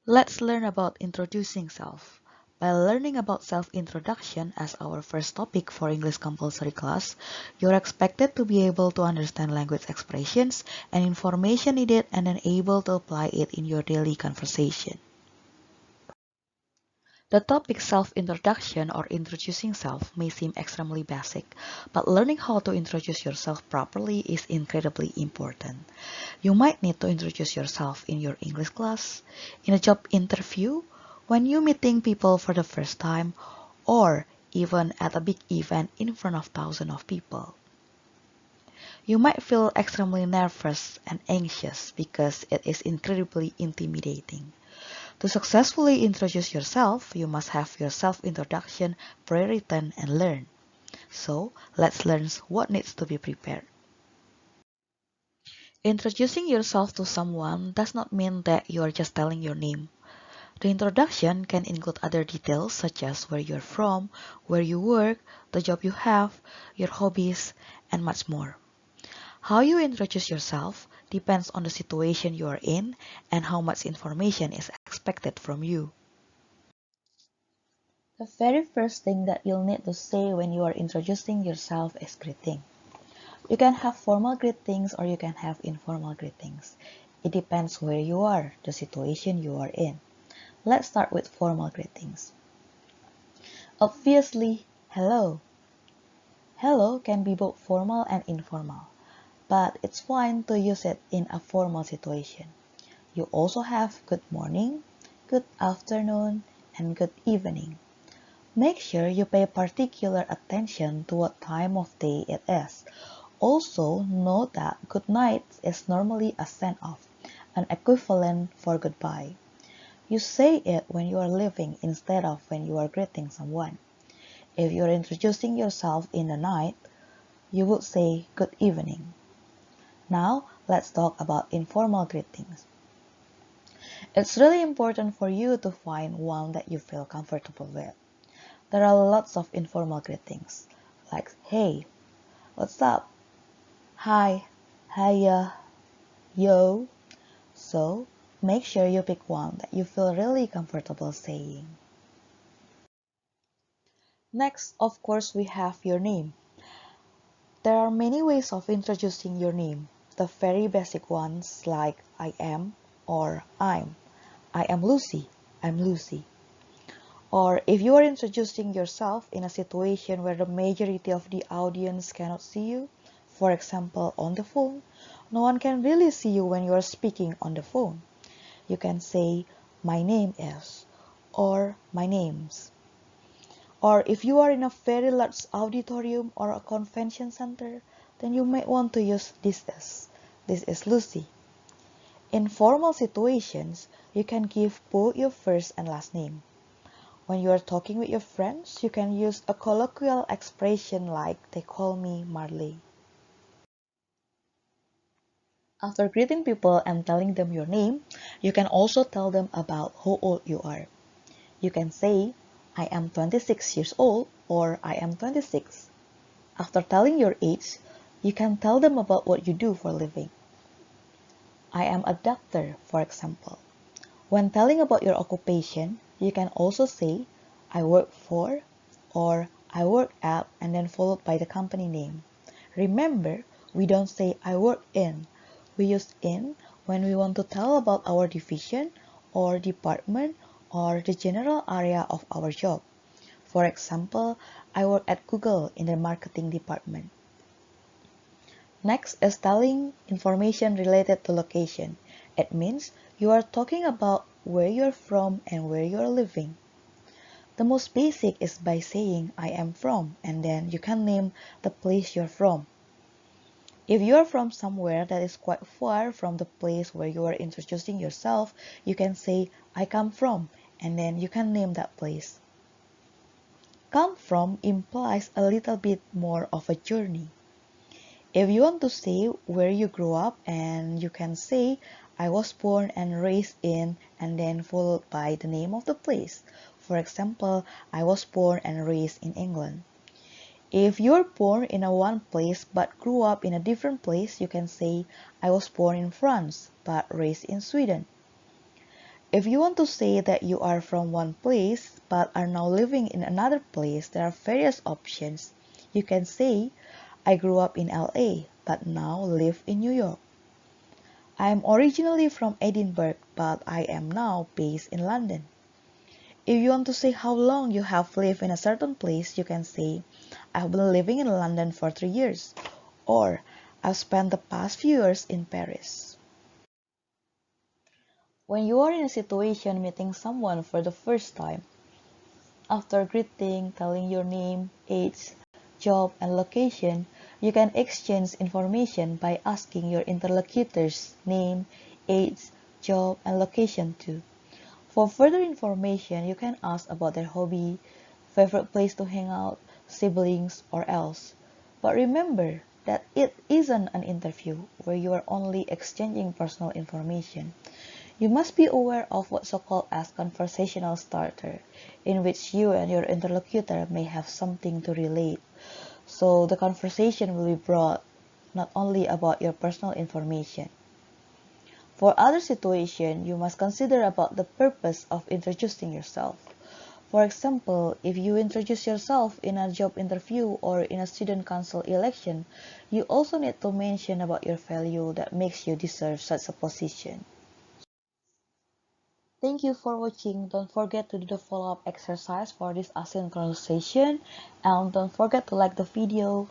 Let's learn about introducing self. By learning about self-introduction as our first topic for English compulsory class, you're expected to be able to understand language expressions and information needed and then able to apply it in your daily conversation. The topic self-introduction or introducing self may seem extremely basic, but learning how to introduce yourself properly is incredibly important. You might need to introduce yourself in your English class, in a job interview, when you're meeting people for the first time, or even at a big event in front of thousands of people. You might feel extremely nervous and anxious because it is incredibly intimidating. To successfully introduce yourself, you must have your self-introduction pre-written and learned. So, let's learn what needs to be prepared. Introducing yourself to someone does not mean that you are just telling your name. The introduction can include other details such as where you're from, where you work, the job you have, your hobbies, and much more. How you introduce yourself depends on the situation you are in and how much information is expected from you. The very first thing that you'll need to say when you are introducing yourself is greeting. You can have formal greetings or you can have informal greetings. It depends where you are, the situation you are in. Let's start with formal greetings. Obviously, hello. Hello can be both formal and informal, but it's fine to use it in a formal situation. You also have good morning, good afternoon, and good evening. Make sure you pay particular attention to what time of day it is. Also, note that good night is normally a send-off, an equivalent for goodbye. You say it when you are leaving instead of when you are greeting someone. If you are introducing yourself in the night, you would say good evening. Now, let's talk about informal greetings. It's really important for you to find one that you feel comfortable with. There are lots of informal greetings, like hey, what's up, hi, hiya, yo. So, make sure you pick one that you feel really comfortable saying. Next, of course, we have your name. There are many ways of introducing your name. The very basic ones like I am or I'm. I am Lucy. I'm Lucy. Or if you are introducing yourself in a situation where the majority of the audience cannot see you, for example on the phone, no one can really see you when you are speaking on the phone. You can say, my name is, or my name's. Or if you are in a very large auditorium or a convention center, then you might want to use this is. This is Lucy. In formal situations, you can give both your first and last name. When you are talking with your friends, you can use a colloquial expression like they call me Marley. After greeting people and telling them your name, you can also tell them about how old you are. You can say, I am 26 years old or I am 26. After telling your age, you can tell them about what you do for a living. I am a doctor, for example. When telling about your occupation, you can also say, I work for, or I work at, and then followed by the company name. Remember, we don't say I work in. We use in when we want to tell about our division or department or the general area of our job. For example, I work at Google in the marketing department. Next is telling information related to location. It means you are talking about where you're from and where you're living. The most basic is by saying I am from and then you can name the place you're from. If you are from somewhere that is quite far from the place where you are introducing yourself, you can say I come from and then you can name that place. Come from implies a little bit more of a journey. If you want to say where you grew up, and you can say I was born and raised in and then followed by the name of the place. For example, I was born and raised in England. If you're born in a one place but grew up in a different place, you can say I was born in France but raised in Sweden. If you want to say that you are from one place but are now living in another place, there are various options. You can say, I grew up in LA but now live in New York. I am originally from Edinburgh but I am now based in London. If you want to say how long you have lived in a certain place, you can say, I've been living in London for 3 years, or I've spent the past few years in Paris. When you are in a situation meeting someone for the first time, after greeting, telling your name, age, job, and location, you can exchange information by asking your interlocutor's name, age, job, and location too. For further information, you can ask about their hobby, favorite place to hang out, siblings, or else. But remember that it isn't an interview where you are only exchanging personal information. You must be aware of what's so-called as conversational starter, in which you and your interlocutor may have something to relate. So the conversation will be broad, not only about your personal information. For other situations, you must consider about the purpose of introducing yourself. For example, if you introduce yourself in a job interview or in a student council election, you also need to mention about your value that makes you deserve such a position. Thank you for watching. Don't forget to do the follow-up exercise for this asynchronous session and don't forget to like the video.